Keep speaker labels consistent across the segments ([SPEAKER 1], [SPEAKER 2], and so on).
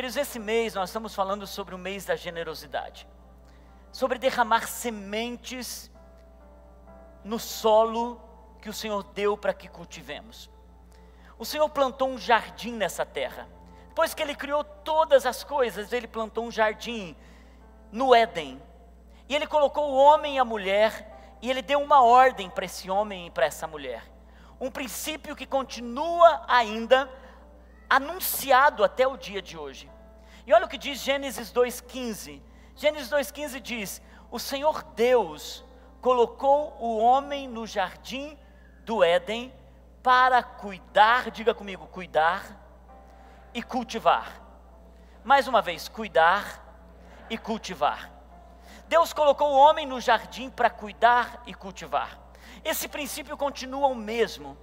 [SPEAKER 1] Queridos, esse mês nós estamos falando sobre o mês da generosidade, sobre derramar sementes no solo que o Senhor deu para que cultivemos. O Senhor plantou um jardim nessa terra. Depois que Ele criou todas as coisas, Ele plantou um jardim no Éden. E Ele colocou o homem e a mulher, e Ele deu uma ordem para esse homem e para essa mulher. Um princípio que continua ainda anunciado até o dia de hoje. E olha o que diz Gênesis 2,15. Gênesis 2,15 diz: o Senhor Deus colocou o homem no jardim do Éden para cuidar, diga comigo, cuidar e cultivar. Mais uma vez, cuidar e cultivar. Deus colocou o homem no jardim para cuidar e cultivar. Esse princípio continua o mesmo.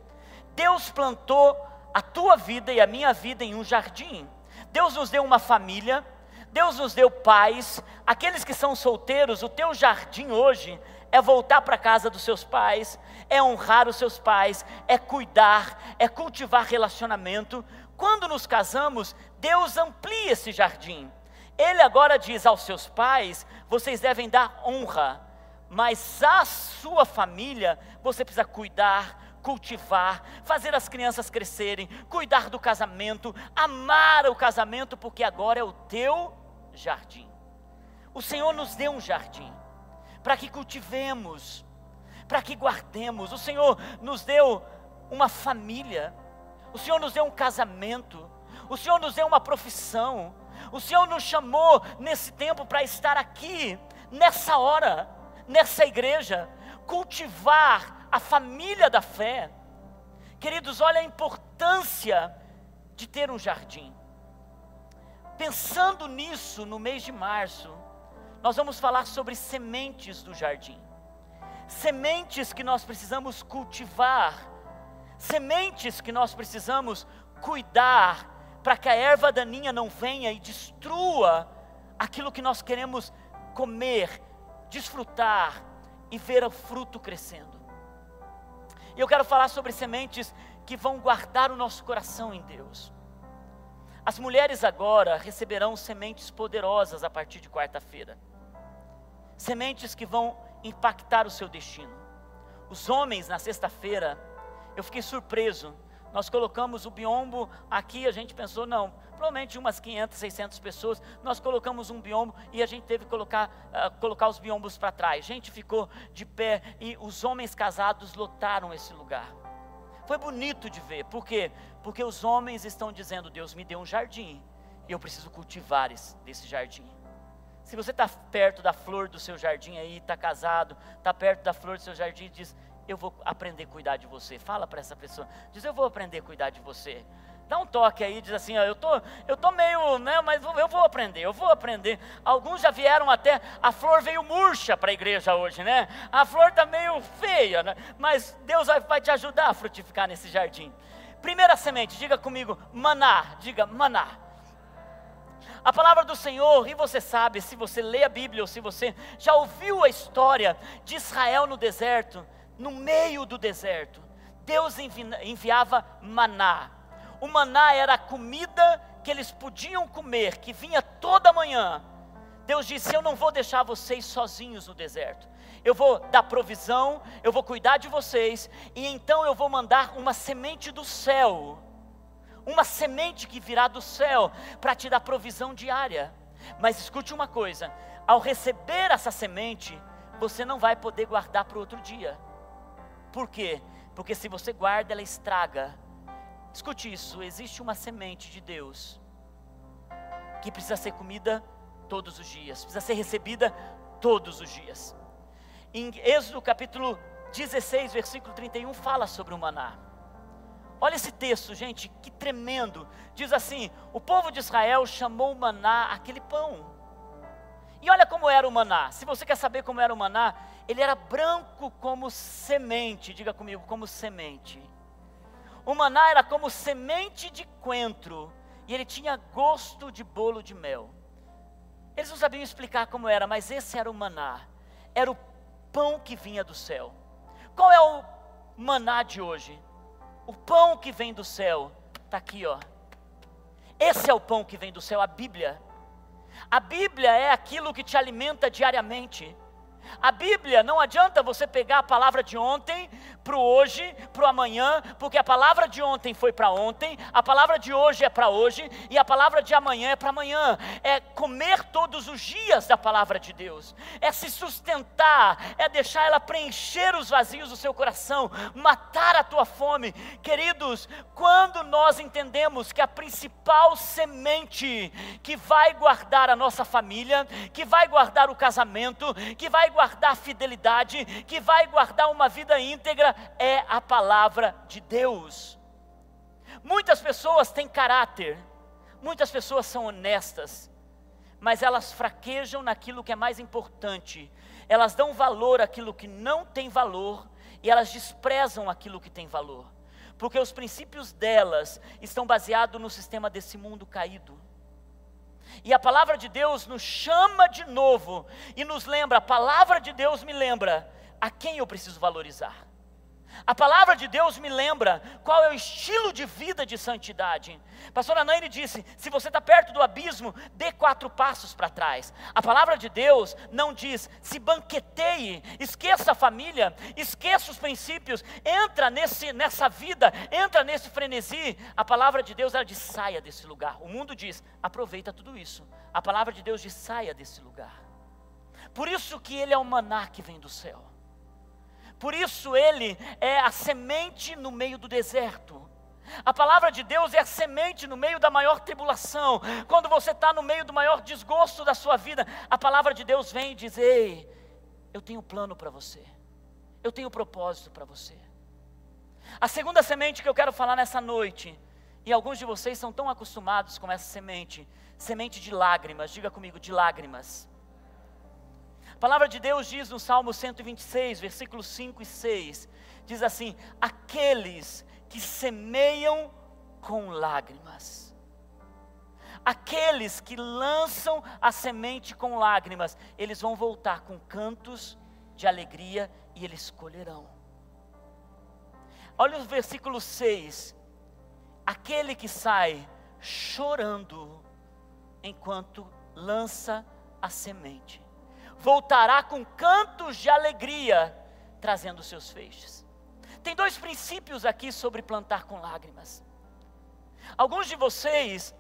[SPEAKER 1] Deus plantou a tua vida e a minha vida em um jardim. Deus nos deu uma família, Deus nos deu pais. Aqueles que são solteiros, o teu jardim hoje é voltar para a casa dos seus pais, é honrar os seus pais, é cuidar, é cultivar relacionamento. Quando nos casamos, Deus amplia esse jardim. Ele agora diz aos seus pais: vocês devem dar honra, mas a sua família, você precisa cuidar, cultivar, fazer as crianças crescerem, cuidar do casamento, amar o casamento, porque agora é o teu jardim. O Senhor nos deu um jardim, para que cultivemos, para que guardemos. O Senhor nos deu uma família, o Senhor nos deu um casamento, o Senhor nos deu uma profissão, o Senhor nos chamou nesse tempo para estar aqui, nessa hora, nessa igreja, cultivar a família da fé. Queridos, olha a importância de ter um jardim. Pensando nisso, no mês de março, nós vamos falar sobre sementes do jardim. Sementes que nós precisamos cultivar, sementes que nós precisamos cuidar, para que a erva daninha não venha e destrua aquilo que nós queremos comer, desfrutar e ver o fruto crescendo. E eu quero falar sobre sementes que vão guardar o nosso coração em Deus. As mulheres agora receberão sementes poderosas a partir de quarta-feira. Sementes que vão impactar o seu destino. Os homens, na sexta-feira, eu fiquei surpreso. Nós colocamos o biombo aqui, a gente pensou, não, provavelmente umas 500, 600 pessoas. Nós colocamos um biombo e a gente teve que colocar os biombos para trás. A gente ficou de pé e os homens casados lotaram esse lugar. Foi bonito de ver. Por quê? Porque os homens estão dizendo: Deus me deu um jardim e eu preciso cultivar desse jardim. Se você está perto da flor do seu jardim aí, está casado, está perto da flor do seu jardim, diz: eu vou aprender a cuidar de você. Fala para essa pessoa, diz: eu vou aprender a cuidar de você. Dá um toque aí, diz assim: ó, eu tô meio, né, mas eu vou aprender. Alguns já vieram até, a flor veio murcha para a igreja hoje, né? A flor está meio feia, né? Mas Deus vai te ajudar a frutificar nesse jardim. Primeira semente, diga comigo, maná, diga maná. A palavra do Senhor, e você sabe, se você lê a Bíblia, ou se você já ouviu a história de Israel no deserto, no meio do deserto, Deus enviava maná. O maná era a comida que eles podiam comer, que vinha toda manhã. Deus disse: eu não vou deixar vocês sozinhos no deserto. Eu vou dar provisão, eu vou cuidar de vocês, e então eu vou mandar uma semente do céu. Uma semente que virá do céu para te dar provisão diária. Mas escute uma coisa: ao receber essa semente, você não vai poder guardar para o outro dia. Por quê? Porque se você guarda, ela estraga. Escute isso: existe uma semente de Deus que precisa ser comida todos os dias, precisa ser recebida todos os dias. Em Êxodo capítulo 16, versículo 31, fala sobre o maná. Olha esse texto, gente, que tremendo. Diz assim: o povo de Israel chamou o maná aquele pão. E olha como era o maná. Se você quer saber como era o maná, ele era branco como semente. Diga comigo, como semente. O maná era como semente de coentro, e ele tinha gosto de bolo de mel. Eles não sabiam explicar como era, mas esse era o maná. Era o pão que vinha do céu. Qual é o maná de hoje? O pão que vem do céu está aqui, ó. Esse é o pão que vem do céu, a Bíblia. A Bíblia é aquilo que te alimenta diariamente. A Bíblia, não adianta você pegar a palavra de ontem para o hoje, para o amanhã, porque a palavra de ontem foi para ontem, a palavra de hoje é para hoje, e a palavra de amanhã é para amanhã. É comer todos os dias da palavra de Deus, é se sustentar, é deixar ela preencher os vazios do seu coração, matar a tua fome. Queridos, quando nós entendemos que a principal semente que vai guardar a nossa família, que vai guardar o casamento, que vai guardar a fidelidade, que vai guardar uma vida íntegra, é a palavra de Deus. Muitas pessoas têm caráter, muitas pessoas são honestas, mas elas fraquejam naquilo que é mais importante. Elas dão valor àquilo que não tem valor e elas desprezam aquilo que tem valor, porque os princípios delas estão baseados no sistema desse mundo caído. E a palavra de Deus nos chama de novo e nos lembra, a palavra de Deus me lembra a quem eu preciso valorizar. A palavra de Deus me lembra qual é o estilo de vida de santidade. Pastora Naine disse, se você está perto do abismo, dê 4 passos para trás. A palavra de Deus não diz, se banqueteie, esqueça a família, esqueça os princípios, entra nessa vida, entra nesse frenesi. A palavra de Deus, ela diz, saia desse lugar. O mundo diz, aproveita tudo isso. A palavra de Deus diz, saia desse lugar. Por isso que ele é o maná que vem do céu. Por isso ele é a semente no meio do deserto. A palavra de Deus é a semente no meio da maior tribulação. Quando você está no meio do maior desgosto da sua vida, a palavra de Deus vem e diz, ei, eu tenho plano para você. Eu tenho propósito para você. A segunda semente que eu quero falar nessa noite, e alguns de vocês são tão acostumados com essa semente, semente de lágrimas, diga comigo, de lágrimas. A palavra de Deus diz no Salmo 126, versículos 5 e 6, diz assim, aqueles que semeiam com lágrimas, aqueles que lançam a semente com lágrimas, eles vão voltar com cantos de alegria e eles colherão. Olha o versículo 6, aquele que sai chorando enquanto lança a semente, voltará com cantos de alegria, trazendo seus feixes. Tem 2 princípios aqui sobre plantar com lágrimas. Alguns de vocês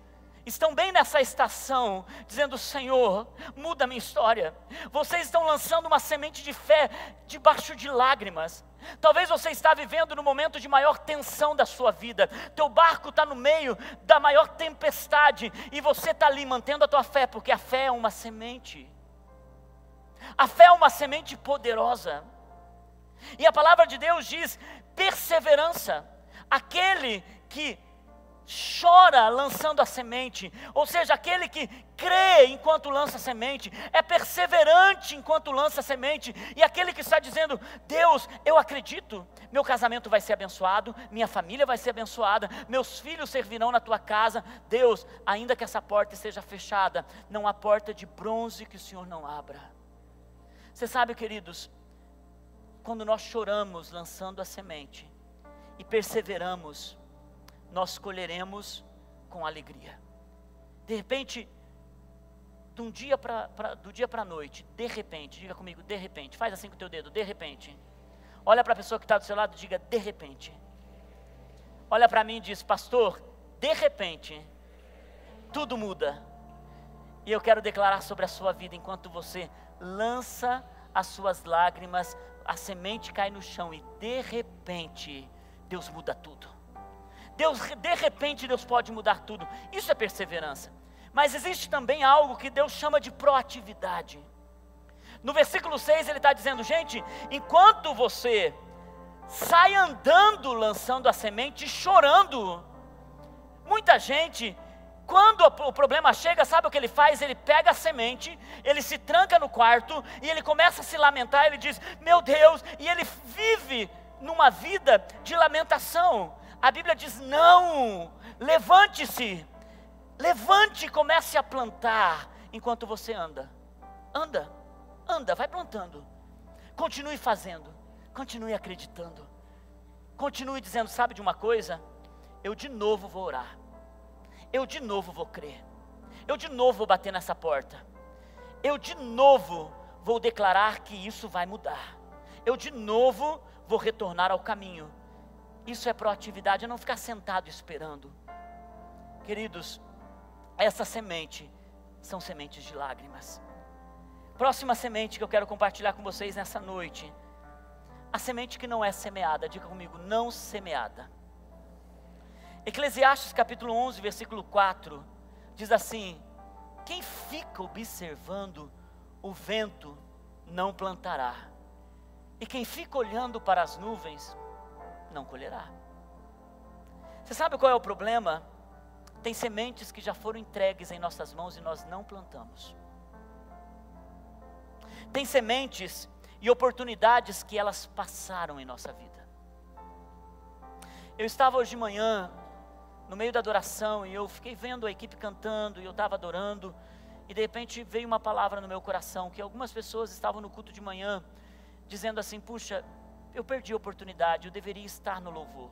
[SPEAKER 1] estão bem nessa estação, dizendo, Senhor, muda a minha história. Vocês estão lançando uma semente de fé, debaixo de lágrimas. Talvez você está vivendo no momento de maior tensão da sua vida. Teu barco está no meio da maior tempestade, e você está ali mantendo a tua fé, porque a fé é uma semente. A fé é uma semente poderosa, e a palavra de Deus diz, perseverança, aquele que chora lançando a semente, ou seja, aquele que crê enquanto lança a semente, é perseverante enquanto lança a semente, e aquele que está dizendo, Deus, eu acredito, meu casamento vai ser abençoado, minha família vai ser abençoada, meus filhos servirão na tua casa, Deus, ainda que essa porta esteja fechada, não há porta de bronze que o Senhor não abra. Você sabe, queridos, quando nós choramos lançando a semente e perseveramos, nós colheremos com alegria. De repente, do dia para a noite, de repente, diga comigo, de repente, faz assim com o teu dedo, de repente. Olha para a pessoa que está do seu lado e diga, de repente. Olha para mim e diz, pastor, de repente, tudo muda. E eu quero declarar sobre a sua vida, enquanto você lança as suas lágrimas, a semente cai no chão e de repente, Deus muda tudo. De repente Deus pode mudar tudo. Isso é perseverança. Mas existe também algo que Deus chama de proatividade. No versículo 6 ele está dizendo, gente, enquanto você sai andando lançando a semente, chorando, muita gente, quando o problema chega, sabe o que ele faz? Ele pega a semente, ele se tranca no quarto e ele começa a se lamentar, ele diz, meu Deus, e ele vive numa vida de lamentação. A Bíblia diz, não, levante-se, levante e comece a plantar, enquanto você anda, vai plantando, continue fazendo, continue acreditando, continue dizendo, sabe de uma coisa? Eu de novo vou orar, eu de novo vou crer, eu de novo vou bater nessa porta, eu de novo vou declarar que isso vai mudar, eu de novo vou retornar ao caminho. Isso é proatividade, é não ficar sentado esperando. Queridos, essa semente são sementes de lágrimas. Próxima semente que eu quero compartilhar com vocês nessa noite, a semente que não é semeada, diga comigo, não semeada. Eclesiastes capítulo 11, versículo 4, diz assim: quem fica observando o vento não plantará, e quem fica olhando para as nuvens não colherá. Você sabe qual é o problema? Tem sementes que já foram entregues em nossas mãos e nós não plantamos. Tem sementes e oportunidades que elas passaram em nossa vida. Eu estava hoje de manhã no meio da adoração e eu fiquei vendo a equipe cantando e eu estava adorando, e de repente veio uma palavra no meu coração, que algumas pessoas estavam no culto de manhã dizendo assim: puxa, eu perdi a oportunidade, eu deveria estar no louvor.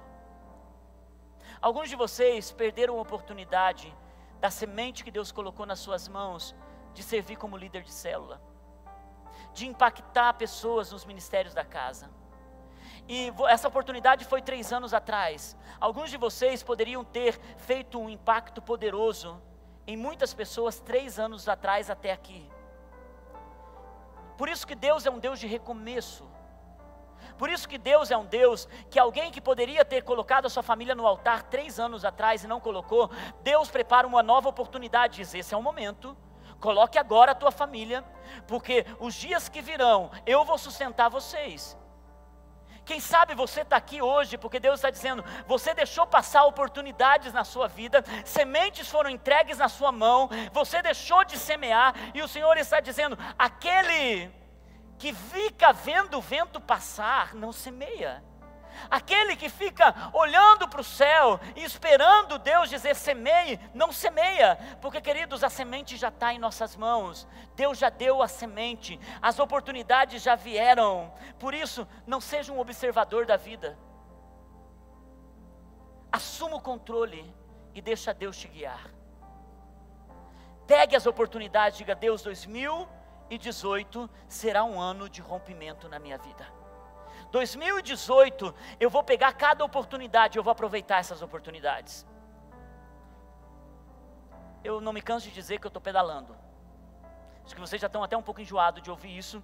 [SPEAKER 1] Alguns de vocês perderam a oportunidade da semente que Deus colocou nas suas mãos, de servir como líder de célula, de impactar pessoas nos ministérios da casa. E essa oportunidade foi 3 anos atrás. Alguns de vocês poderiam ter feito um impacto poderoso em muitas pessoas 3 anos atrás até aqui. Por isso que Deus é um Deus de recomeço. Por isso que Deus é um Deus que alguém que poderia ter colocado a sua família no altar 3 anos atrás e não colocou, Deus prepara uma nova oportunidade, diz: esse é o momento, coloque agora a tua família, porque os dias que virão, eu vou sustentar vocês. Quem sabe você está aqui hoje, porque Deus está dizendo, você deixou passar oportunidades na sua vida, sementes foram entregues na sua mão, você deixou de semear, e o Senhor está dizendo, aquele que fica vendo o vento passar, não semeia. Aquele que fica olhando para o céu e esperando Deus dizer semeie, não semeia. Porque, queridos, a semente já está em nossas mãos. Deus já deu a semente, as oportunidades já vieram. Por isso, não seja um observador da vida. Assuma o controle e deixa Deus te guiar. Pegue as oportunidades, diga: Deus, 2018 será um ano de rompimento na minha vida. 2018, eu vou pegar cada oportunidade, eu vou aproveitar essas oportunidades. Eu não me canso de dizer que eu estou pedalando. Acho que vocês já estão até um pouco enjoados de ouvir isso,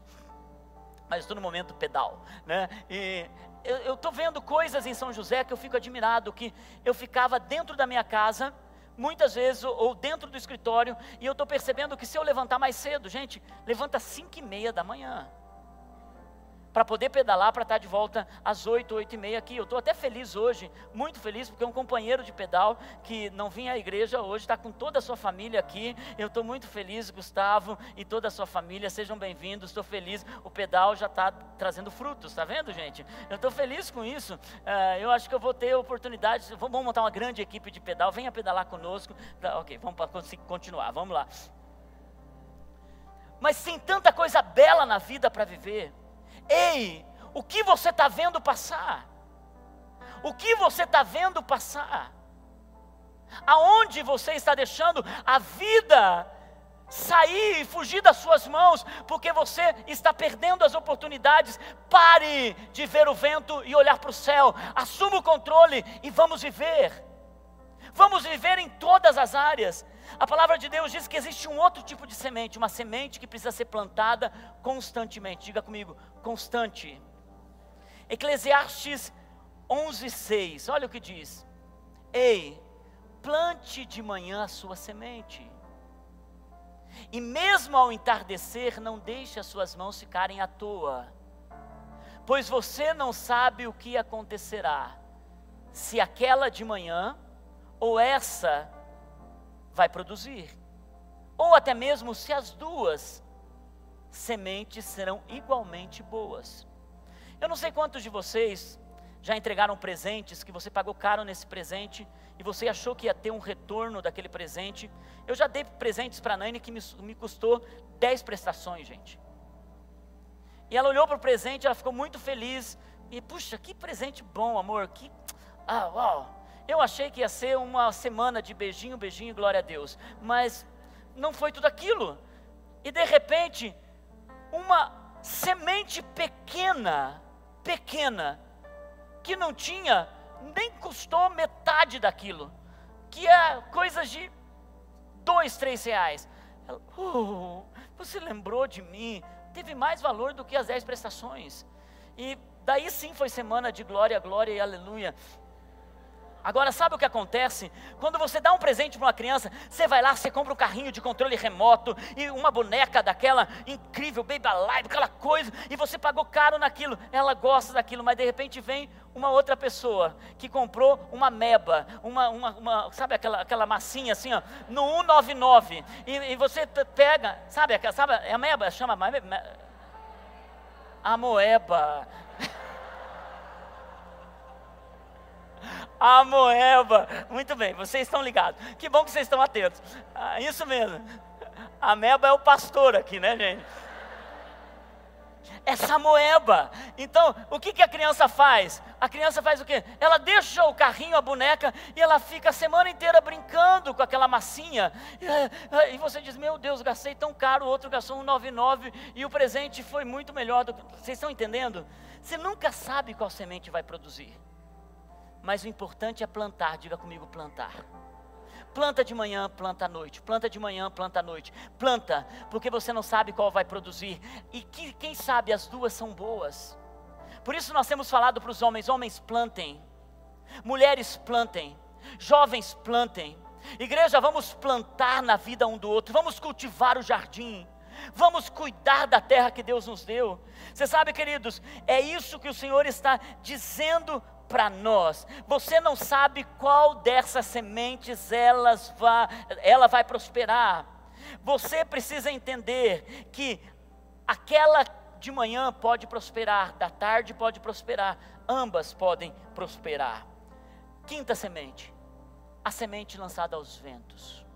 [SPEAKER 1] mas estou no momento pedal, né? E eu estou vendo coisas em São José que eu fico admirado, que eu ficava dentro da minha casa, muitas vezes, ou dentro do escritório, e eu estou percebendo que se eu levantar mais cedo, gente, levanta 5:30 da manhã, para poder pedalar, para estar de volta às 8, 8:30 aqui. Eu estou até feliz hoje, muito feliz, porque um companheiro de pedal, que não vinha à igreja hoje, está com toda a sua família aqui. Eu estou muito feliz, Gustavo e toda a sua família, sejam bem-vindos, estou feliz. O pedal já está trazendo frutos, está vendo, gente? Eu estou feliz com isso. Eu acho que eu vou ter oportunidade, vamos montar uma grande equipe de pedal, venha pedalar conosco. Ok, vamos continuar, vamos lá. Mas tem tanta coisa bela na vida para viver. Ei, o que você está vendo passar? O que você está vendo passar? Aonde você está deixando a vida sair e fugir das suas mãos, porque você está perdendo as oportunidades? Pare de ver o vento e olhar para o céu, assuma o controle e vamos viver. Vamos viver em todas as áreas. A palavra de Deus diz que existe um outro tipo de semente, uma semente que precisa ser plantada constantemente. Diga comigo, constante. Eclesiastes 11:6, olha o que diz: ei, plante de manhã a sua semente, e mesmo ao entardecer não deixe as suas mãos ficarem à toa, pois você não sabe o que acontecerá, se aquela de manhã ou essa vai produzir, ou até mesmo se as duas sementes serão igualmente boas. Eu não sei quantos de vocês já entregaram presentes que você pagou caro nesse presente e você achou que ia ter um retorno daquele presente. Eu já dei presentes para a Nani que me custou 10 prestações, gente. E ela olhou para o presente, ela ficou muito feliz, e puxa, que presente bom, amor, uau. eu achei que ia ser uma semana de beijinho, beijinho, glória a Deus, mas não foi tudo aquilo. E de repente, uma semente pequena, que não tinha, nem custou metade daquilo, que é coisas de 2, 3 reais. Ela, você lembrou de mim, teve mais valor do que as 10 prestações. E daí sim foi semana de glória, glória e aleluia. Agora sabe o que acontece? Quando você dá um presente para uma criança, você vai lá, você compra um carrinho de controle remoto, e uma boneca daquela incrível, Baby Alive, aquela coisa, e você pagou caro naquilo, ela gosta daquilo, mas de repente vem uma outra pessoa, que comprou uma meba, sabe aquela massinha assim, ó, no 1,99, e você pega, sabe a meba, chama a moeba, a moeba, muito bem, vocês estão ligados, que bom que vocês estão atentos, isso mesmo, a meba é o pastor aqui, né, gente? Essa moeba. Então, o que a criança faz? A criança faz o quê? Ela deixa o carrinho, a boneca, e ela fica a semana inteira brincando com aquela massinha, e você diz, meu Deus, gastei tão caro, o outro gastou 1,99, e o presente foi muito melhor do que... Vocês estão entendendo? Você nunca sabe qual semente vai produzir, mas o importante é plantar. Diga comigo, plantar. Planta de manhã, planta à noite, planta de manhã, planta à noite, planta, porque você não sabe qual vai produzir, e quem sabe as duas são boas. Por isso nós temos falado para os homens, plantem, mulheres plantem, jovens plantem, igreja, vamos plantar na vida um do outro, vamos cultivar o jardim, vamos cuidar da terra que Deus nos deu. Você sabe, queridos, é isso que o Senhor está dizendo para nós. Você não sabe qual dessas sementes ela vai prosperar. Você precisa entender que aquela de manhã pode prosperar, da tarde pode prosperar, ambas podem prosperar. Quinta semente, a semente lançada aos ventos.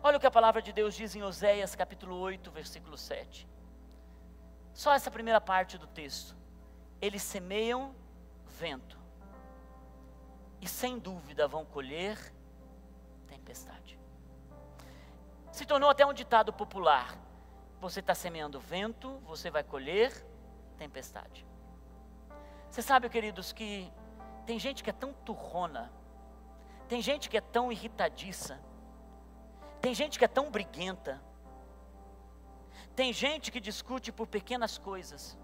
[SPEAKER 1] Olha o que a palavra de Deus diz em Oséias capítulo 8, versículo 7. Só essa primeira parte do texto. Eles semeiam vento, e sem dúvida vão colher tempestade. Se tornou até um ditado popular: você está semeando vento, você vai colher tempestade. Você sabe, queridos, que tem gente que é tão turrona, tem gente que é tão irritadiça, tem gente que é tão briguenta, tem gente que discute por pequenas coisas.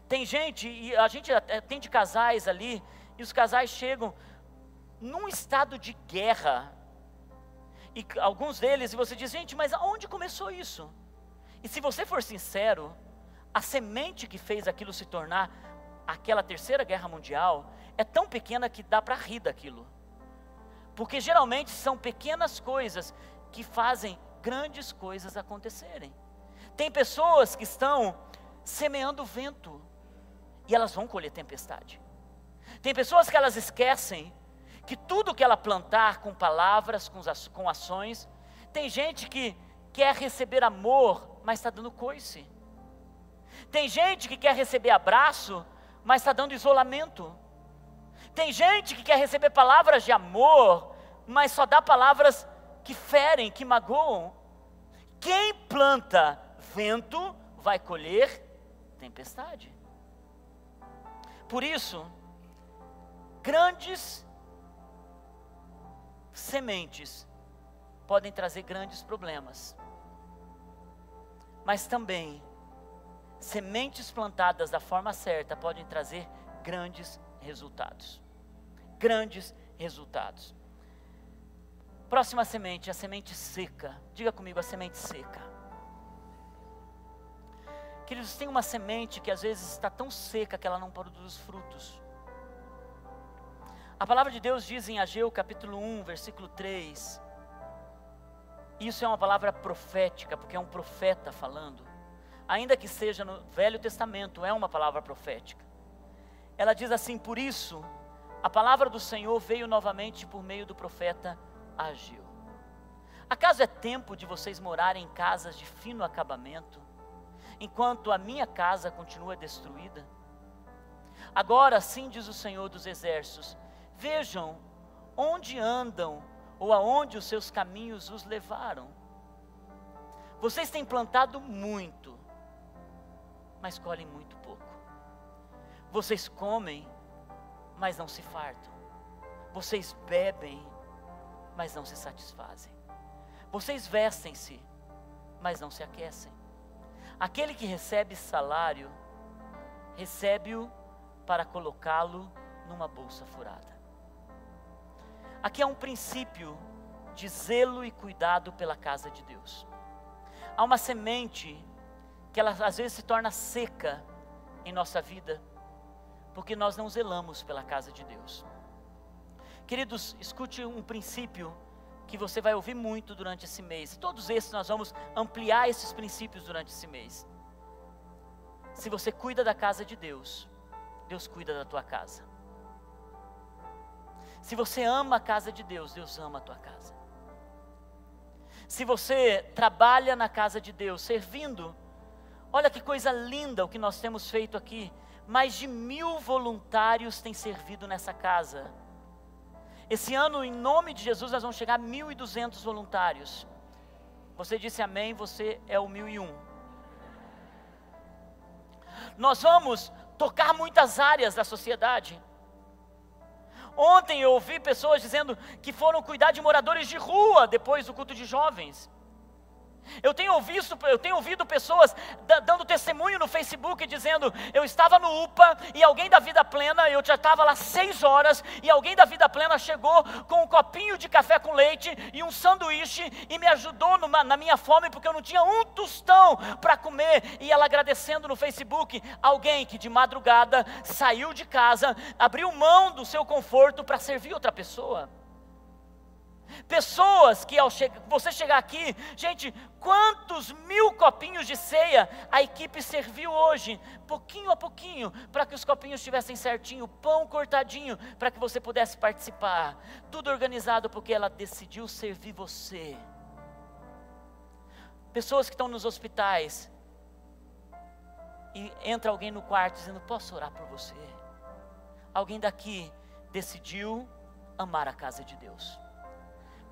[SPEAKER 1] Tem gente, e a gente atende casais ali, e os casais chegam num estado de guerra, e alguns deles, e você diz, gente, mas aonde começou isso? E se você for sincero, a semente que fez aquilo se tornar aquela terceira guerra mundial, é tão pequena que dá para rir daquilo, porque geralmente são pequenas coisas que fazem grandes coisas acontecerem. Tem pessoas que estão semeando vento, e elas vão colher tempestade. Tem pessoas que elas esquecem que tudo que ela plantar com palavras, com ações, tem gente que quer receber amor, mas está dando coice. Tem gente que quer receber abraço, mas está dando isolamento. Tem gente que quer receber palavras de amor, mas só dá palavras que ferem, que magoam. Quem planta vento vai colher tempestade. Por isso, grandes sementes podem trazer grandes problemas, mas também sementes plantadas da forma certa podem trazer grandes resultados. Grandes resultados. Próxima semente, a semente seca. Diga comigo, a semente seca. Queridos, tem uma semente que às vezes está tão seca que ela não produz frutos. A palavra de Deus diz em Ageu capítulo 1, versículo 3. Isso é uma palavra profética, porque é um profeta falando. Ainda que seja no Velho Testamento, é uma palavra profética. Ela diz assim: por isso, a palavra do Senhor veio novamente por meio do profeta Ageu. Acaso é tempo de vocês morarem em casas de fino acabamento, enquanto a minha casa continua destruída? Agora assim diz o Senhor dos Exércitos: Vejam onde andam ou aonde os seus caminhos os levaram. Vocês têm plantado muito, mas colhem muito pouco. Vocês comem, mas não se fartam. Vocês bebem, mas não se satisfazem. Vocês vestem-se, mas não se aquecem. Aquele que recebe salário, recebe-o para colocá-lo numa bolsa furada. Aqui há um princípio de zelo e cuidado pela casa de Deus. Há uma semente que ela às vezes se torna seca em nossa vida, porque nós não zelamos pela casa de Deus. Queridos, escute um princípio que você vai ouvir muito durante esse mês. E todos esses nós vamos ampliar esses princípios durante esse mês. Se você cuida da casa de Deus, Deus cuida da tua casa. Se você ama a casa de Deus, Deus ama a tua casa. Se você trabalha na casa de Deus, servindo, olha que coisa linda o que nós temos feito aqui. Mais de 1000 voluntários têm servido nessa casa. Esse ano, em nome de Jesus, nós vamos chegar a 1.200 voluntários. Você disse amém, você é o 1001. Nós vamos tocar muitas áreas da sociedade. Ontem eu ouvi pessoas dizendo que foram cuidar de moradores de rua depois do culto de jovens. Eu tenho ouvido pessoas dando testemunho no Facebook dizendo: eu estava no UPA e alguém da Vida Plena, eu já estava lá 6 horas e alguém da Vida Plena chegou com um copinho de café com leite e um sanduíche e me ajudou na minha fome porque eu não tinha um tostão para comer. E ela agradecendo no Facebook, alguém que de madrugada saiu de casa, abriu mão do seu conforto para servir outra pessoa. Pessoas que ao você chegar aqui, gente, quantos 1000 copinhos de ceia a equipe serviu hoje, pouquinho a pouquinho, para que os copinhos estivessem certinho, pão cortadinho, para que você pudesse participar, tudo organizado porque ela decidiu servir você. Pessoas que estão nos hospitais, e entra alguém no quarto dizendo: posso orar por você? Alguém daqui decidiu amar a casa de Deus.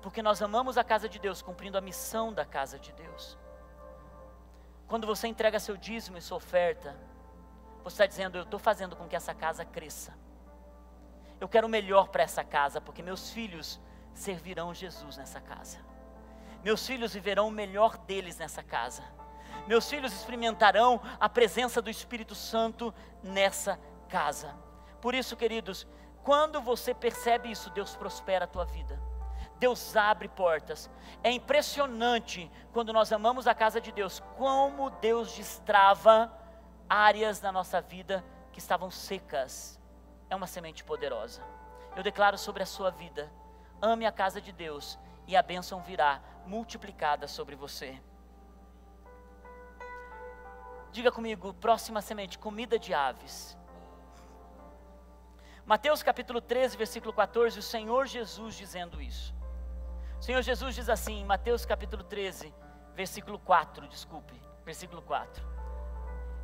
[SPEAKER 1] Porque nós amamos a casa de Deus, cumprindo a missão da casa de Deus. Quando você entrega seu dízimo e sua oferta, você está dizendo: eu estou fazendo com que essa casa cresça. Eu quero o melhor para essa casa, porque meus filhos servirão Jesus nessa casa. Meus filhos viverão o melhor deles nessa casa. Meus filhos experimentarão a presença do Espírito Santo nessa casa. Por isso, queridos, quando você percebe isso, Deus prospera a tua vida. Deus abre portas. É impressionante quando nós amamos a casa de Deus, como Deus destrava áreas da nossa vida que estavam secas. É uma semente poderosa. Eu declaro sobre a sua vida: ame a casa de Deus e a bênção virá multiplicada sobre você. Diga comigo, próxima semente: comida de aves. Mateus capítulo 13, versículo 14, o Senhor Jesus dizendo isso. O Senhor Jesus diz assim, em Mateus capítulo 13, versículo 4, versículo 4.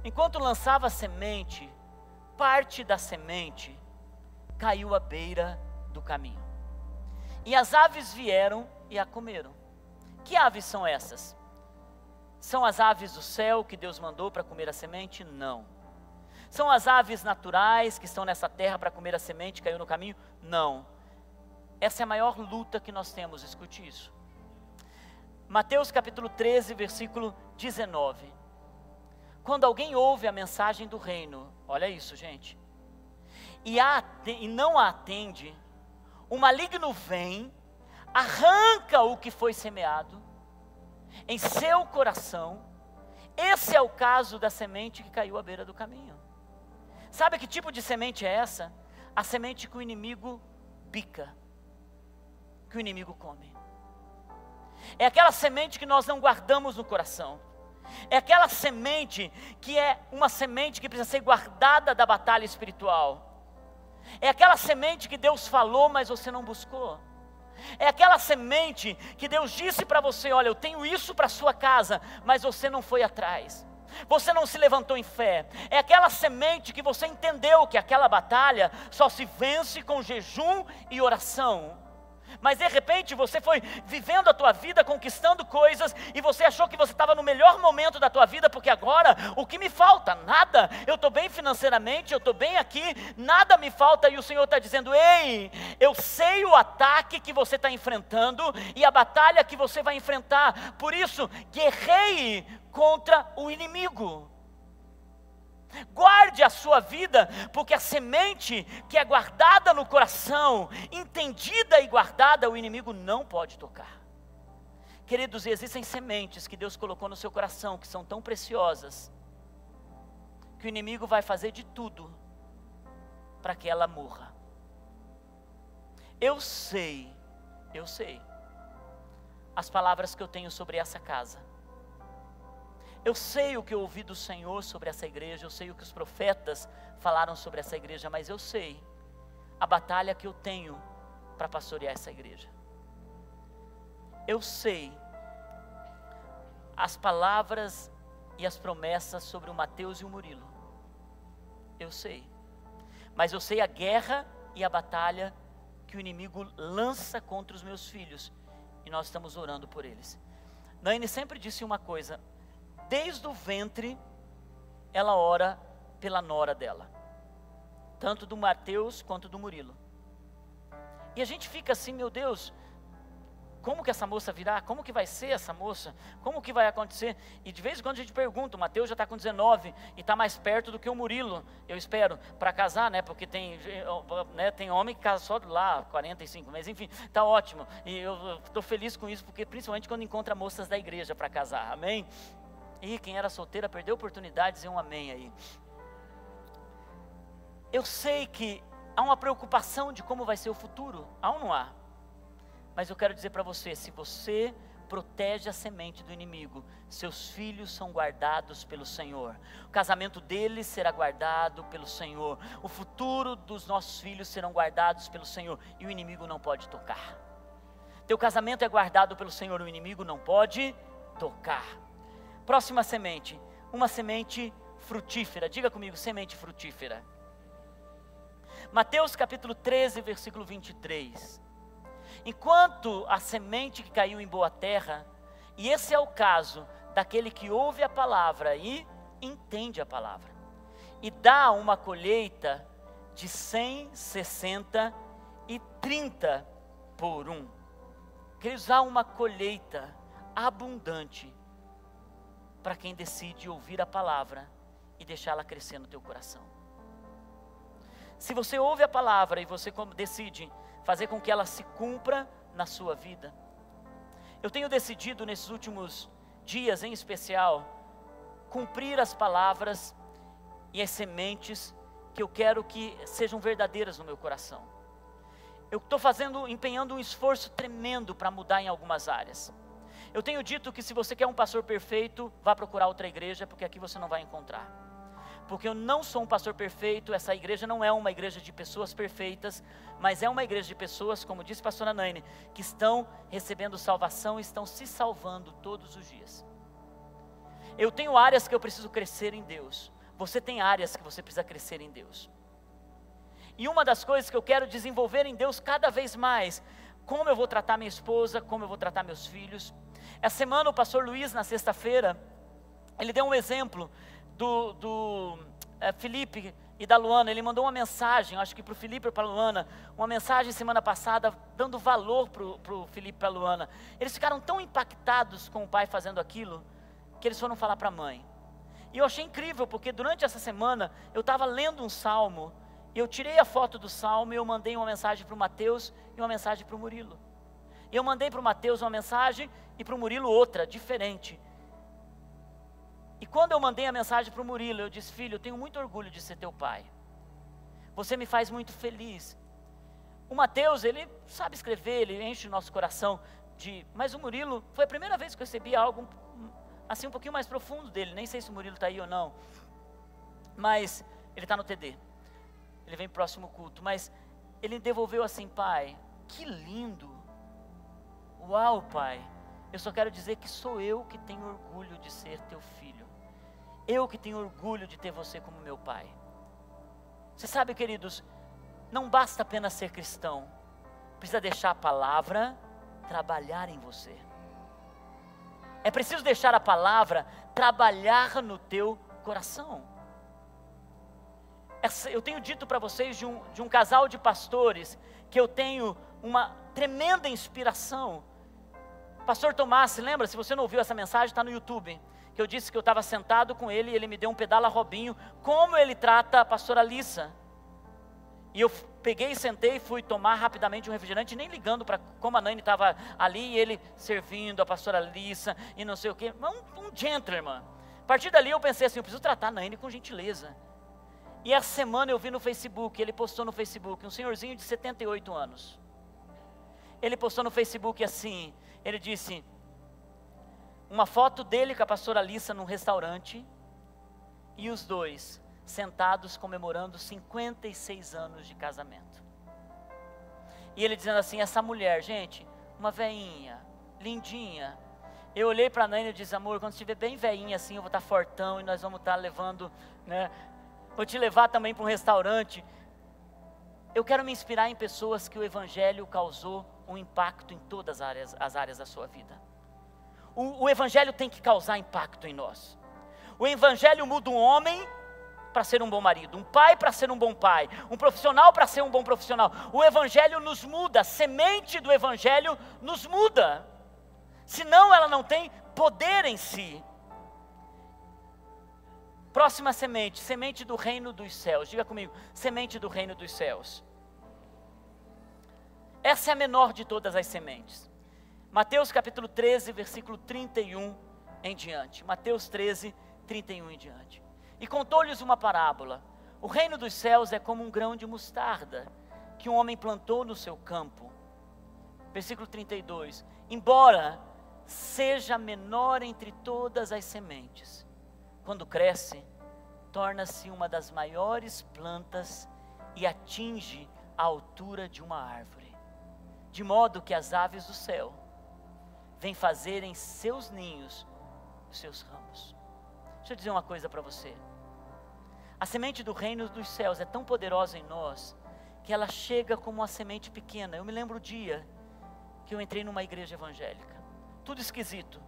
[SPEAKER 1] Enquanto lançava a semente, parte da semente caiu à beira do caminho. E as aves vieram e a comeram. Que aves são essas? São as aves do céu que Deus mandou para comer a semente? Não. São as aves naturais que estão nessa terra para comer a semente que caiu no caminho? Não. Essa é a maior luta que nós temos, escute isso. Mateus capítulo 13, versículo 19. Quando alguém ouve a mensagem do reino, olha isso, gente, e não a atende, o maligno vem, arranca o que foi semeado em seu coração. Esse é o caso da semente que caiu à beira do caminho. Sabe que tipo de semente é essa? A semente que o inimigo pica, que o inimigo come. É aquela semente que nós não guardamos no coração. É aquela semente que é uma semente que precisa ser guardada da batalha espiritual. É aquela semente que Deus falou, mas você não buscou. É aquela semente que Deus disse para você: olha, eu tenho isso para a sua casa, mas você não foi atrás. você não se levantou em fé. É aquela semente que você entendeu que aquela batalha só se vence com jejum e oração. Mas de repente você foi vivendo a tua vida, conquistando coisas, e você achou que você estava no melhor momento da tua vida, porque agora, o que me falta? Nada. Eu estou bem financeiramente, eu estou bem aqui, nada me falta, e o Senhor está dizendo: ei, eu sei o ataque que você está enfrentando, e a batalha que você vai enfrentar, por isso, guerreie contra o inimigo. Guarde a sua vida, porque a semente que é guardada no coração, entendida e guardada, o inimigo não pode tocar. Queridos, existem sementes que Deus colocou no seu coração, que são tão preciosas, que o inimigo vai fazer de tudo para que ela morra. Eu sei as palavras que eu tenho sobre essa casa. Eu sei o que eu ouvi do Senhor sobre essa igreja, eu sei o que os profetas falaram sobre essa igreja, mas eu sei a batalha que eu tenho para pastorear essa igreja. Eu sei as palavras e as promessas sobre o Mateus e o Murilo. Eu sei. Mas eu sei a guerra e a batalha que o inimigo lança contra os meus filhos, e nós estamos orando por eles. Naine sempre disse uma coisa: desde o ventre, ela ora pela nora dela, tanto do Mateus quanto do Murilo. E a gente fica assim: meu Deus, como que essa moça virá? Como que vai ser essa moça? Como que vai acontecer? E de vez em quando a gente pergunta: o Mateus já está com 19 e está mais perto do que o Murilo, eu espero, para casar, né? Porque tem homem que casa só lá, 45, mas enfim, está ótimo. E eu estou feliz com isso, porque principalmente quando encontra moças da igreja para casar, amém? E quem era solteira perdeu a oportunidade de dizer um amém aí. Eu sei que há uma preocupação de como vai ser o futuro, há ou não há? Mas eu quero dizer para você: se você protege a semente do inimigo, seus filhos são guardados pelo Senhor, o casamento deles será guardado pelo Senhor, o futuro dos nossos filhos serão guardados pelo Senhor, e o inimigo não pode tocar. Teu casamento é guardado pelo Senhor, o inimigo não pode tocar. Próxima semente, uma semente frutífera. Diga comigo: semente frutífera. Mateus capítulo 13, versículo 23. Enquanto a semente que caiu em boa terra, e esse é o caso daquele que ouve a palavra e entende a palavra, e dá uma colheita de 100, 60 e 30 por um. Queridos, há uma colheita abundante para quem decide ouvir a palavra e deixá-la crescer no teu coração. Se você ouve a palavra e você decide fazer com que ela se cumpra na sua vida. Eu tenho decidido nesses últimos dias em especial, cumprir as palavras e as sementes que eu quero que sejam verdadeiras no meu coração. Eu estou empenhando um esforço tremendo para mudar em algumas áreas. Eu tenho dito que se você quer um pastor perfeito, vá procurar outra igreja, porque aqui você não vai encontrar. Porque eu não sou um pastor perfeito, essa igreja não é uma igreja de pessoas perfeitas, mas é uma igreja de pessoas, como disse a pastora Naine, que estão recebendo salvação e estão se salvando todos os dias. Eu tenho áreas que eu preciso crescer em Deus, você tem áreas que você precisa crescer em Deus. E uma das coisas que eu quero desenvolver em Deus cada vez mais, como eu vou tratar minha esposa, como eu vou tratar meus filhos. Essa semana o pastor Luiz, na sexta-feira, ele deu um exemplo do Felipe e da Luana. Ele mandou uma mensagem, acho que para o Felipe e para a Luana, uma mensagem semana passada, dando valor para o Felipe e para a Luana. Eles ficaram tão impactados com o pai fazendo aquilo, que eles foram falar para a mãe. E eu achei incrível, porque durante essa semana, eu estava lendo um salmo, e eu tirei a foto do salmo, e eu mandei uma mensagem para o Mateus, e uma mensagem para o Murilo. E eu mandei para o Mateus uma mensagem, e para o Murilo outra, diferente. E quando eu mandei a mensagem para o Murilo, eu disse: filho, eu tenho muito orgulho de ser teu pai. Você me faz muito feliz. O Mateus, ele sabe escrever, ele enche o nosso coração de... Mas o Murilo, foi a primeira vez que eu recebi algo assim um pouquinho mais profundo dele. Nem sei se o Murilo está aí ou não. Mas ele está no TD. Ele vem pro próximo culto. Mas ele devolveu assim: pai, que lindo. Uau, pai. Eu só quero dizer que sou eu que tenho orgulho de ser teu filho. eu que tenho orgulho de ter você como meu pai. Você sabe, queridos, não basta apenas ser cristão, precisa deixar a palavra trabalhar em você. É preciso deixar a palavra trabalhar no teu coração. Eu tenho dito para vocês de um casal de pastores, que eu tenho uma tremenda inspiração. Pastor Tomás, se lembra? Se você não ouviu essa mensagem, está no YouTube. Que eu disse que eu estava sentado com ele e ele me deu um pedala Robinho, como ele trata a pastora Alissa. E eu peguei, sentei, fui tomar rapidamente um refrigerante, nem ligando para como a Naine estava ali, e ele servindo a pastora Alissa, e não sei o quê, um gentleman. A partir dali eu pensei assim, eu preciso tratar a Naine com gentileza. E essa semana eu vi no Facebook, ele postou no Facebook, um senhorzinho de 78 anos. Ele postou no Facebook assim, ele disse, uma foto dele com a pastora Alissa num restaurante, e os dois sentados comemorando 56 anos de casamento. E ele dizendo assim, essa mulher, gente, uma veinha, lindinha. Eu olhei para a Naine e disse, amor, quando estiver bem veinha assim, eu vou estar fortão e nós vamos estar levando, né? Vou te levar também para um restaurante. Eu quero me inspirar em pessoas que o Evangelho causou um impacto em todas as áreas da sua vida. O Evangelho tem que causar impacto em nós. O Evangelho muda um homem para ser um bom marido, um pai para ser um bom pai, um profissional para ser um bom profissional. O Evangelho nos muda, a semente do Evangelho nos muda. Senão ela não tem poder em si. Próxima semente, semente do reino dos céus. Diga comigo, semente do reino dos céus. Essa é a menor de todas as sementes. Mateus capítulo 13, versículo 31 em diante. Mateus 13, 31 em diante. E contou-lhes uma parábola. O reino dos céus é como um grão de mostarda, que um homem plantou no seu campo. Versículo 32. Embora seja menor entre todas as sementes, quando cresce, torna-se uma das maiores plantas e atinge a altura de uma árvore, de modo que as aves do céu vêm fazer em seus ninhos os seus ramos. Deixa eu dizer uma coisa para você. A semente do reino dos céus é tão poderosa em nós, que ela chega como uma semente pequena. Eu me lembro o dia que eu entrei numa igreja evangélica, tudo esquisito,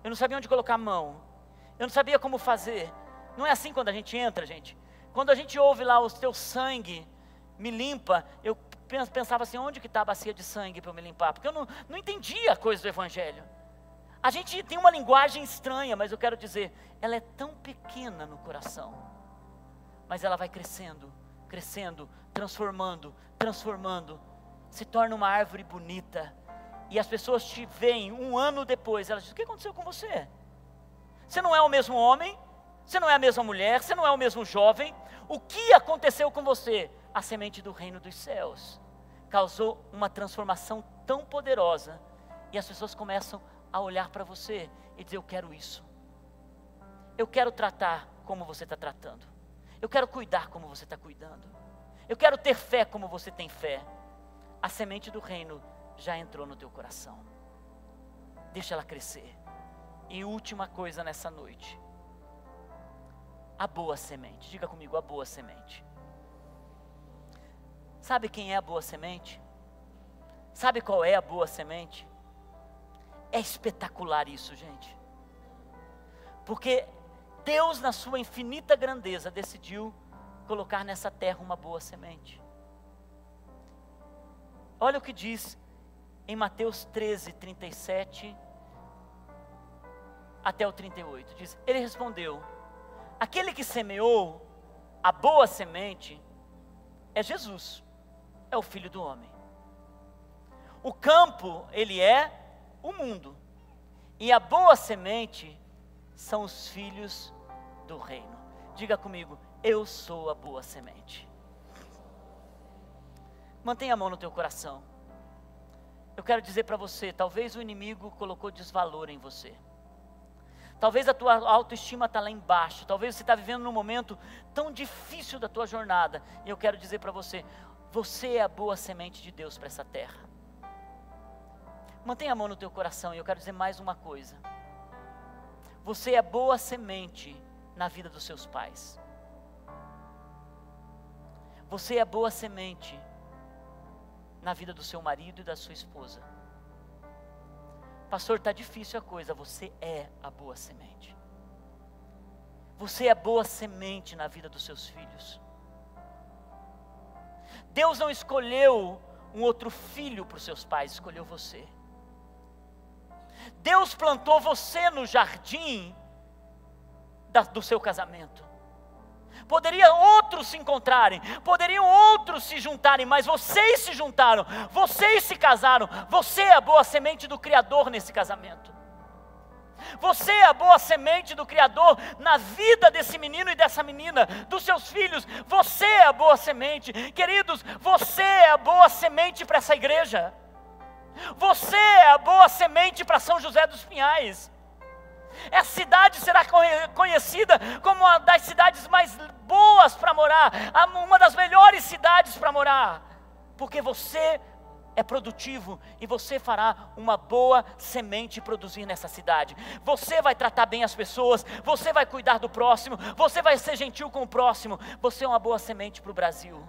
[SPEAKER 1] eu não sabia onde colocar a mão, eu não sabia como fazer. Não é assim quando a gente entra, gente. Quando a gente ouve lá, o teu sangue me limpa, eu pensava assim, onde que está a bacia de sangue para eu me limpar? Porque eu não entendia a coisa do Evangelho. A gente tem uma linguagem estranha, mas eu quero dizer, ela é tão pequena no coração, mas ela vai crescendo, crescendo, transformando, se torna uma árvore bonita, e as pessoas te veem um ano depois, elas dizem, o que aconteceu com você? Você não é o mesmo homem, você não é a mesma mulher, você não é o mesmo jovem. O que aconteceu com você? A semente do reino dos céus causou uma transformação tão poderosa, e as pessoas começam a olhar para você e dizer, eu quero isso. Eu quero tratar como você está tratando. Eu quero cuidar como você está cuidando. Eu quero ter fé como você tem fé. A semente do reino já entrou no teu coração. Deixa ela crescer. E última coisa nessa noite. A boa semente. Diga comigo, a boa semente. Sabe quem é a boa semente? Sabe qual é a boa semente? É espetacular isso, gente. Porque Deus, na sua infinita grandeza, decidiu colocar nessa terra uma boa semente. Olha o que diz em Mateus 13, 37 até o 38. Diz, ele respondeu, aquele que semeou a boa semente é Jesus, é o Filho do homem. O campo, ele é o mundo, e a boa semente são os filhos do reino. Diga comigo, eu sou a boa semente. Mantenha a mão no teu coração. Eu quero dizer para você, talvez o inimigo colocou desvalor em você. Talvez a tua autoestima está lá embaixo. Talvez você está vivendo num momento tão difícil da tua jornada. E eu quero dizer para você, você é a boa semente de Deus para essa terra. Mantenha a mão no teu coração, e eu quero dizer mais uma coisa. Você é boa semente na vida dos seus pais. Você é boa semente na vida do seu marido e da sua esposa. Pastor, está difícil a coisa. Você é a boa semente. Você é boa semente na vida dos seus filhos. Deus não escolheu um outro filho para os seus pais, escolheu você. Deus plantou você no jardim do seu casamento. Poderia outros se encontrarem, poderiam outros se juntarem, mas vocês se juntaram, vocês se casaram. Você é a boa semente do Criador nesse casamento. Você é a boa semente do Criador na vida desse menino e dessa menina, dos seus filhos. Você é a boa semente. Queridos, você é a boa semente para essa igreja. Você é a boa semente para São José dos Pinhais. Essa cidade será conhecida como uma das cidades mais boas para morar, uma das melhores cidades para morar, porque você é produtivo e você fará uma boa semente produzir nessa cidade. Você vai tratar bem as pessoas, você vai cuidar do próximo, você vai ser gentil com o próximo. Você é uma boa semente para o Brasil.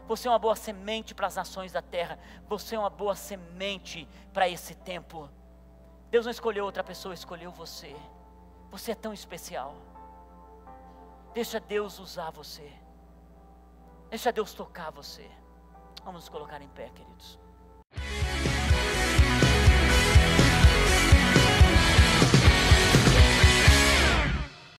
[SPEAKER 1] Você é uma boa semente para as nações da terra. Você é uma boa semente para esse tempo. Deus não escolheu outra pessoa, escolheu você. Você é tão especial. Deixa Deus usar você. Deixa Deus tocar você. Vamos nos colocar em pé, queridos.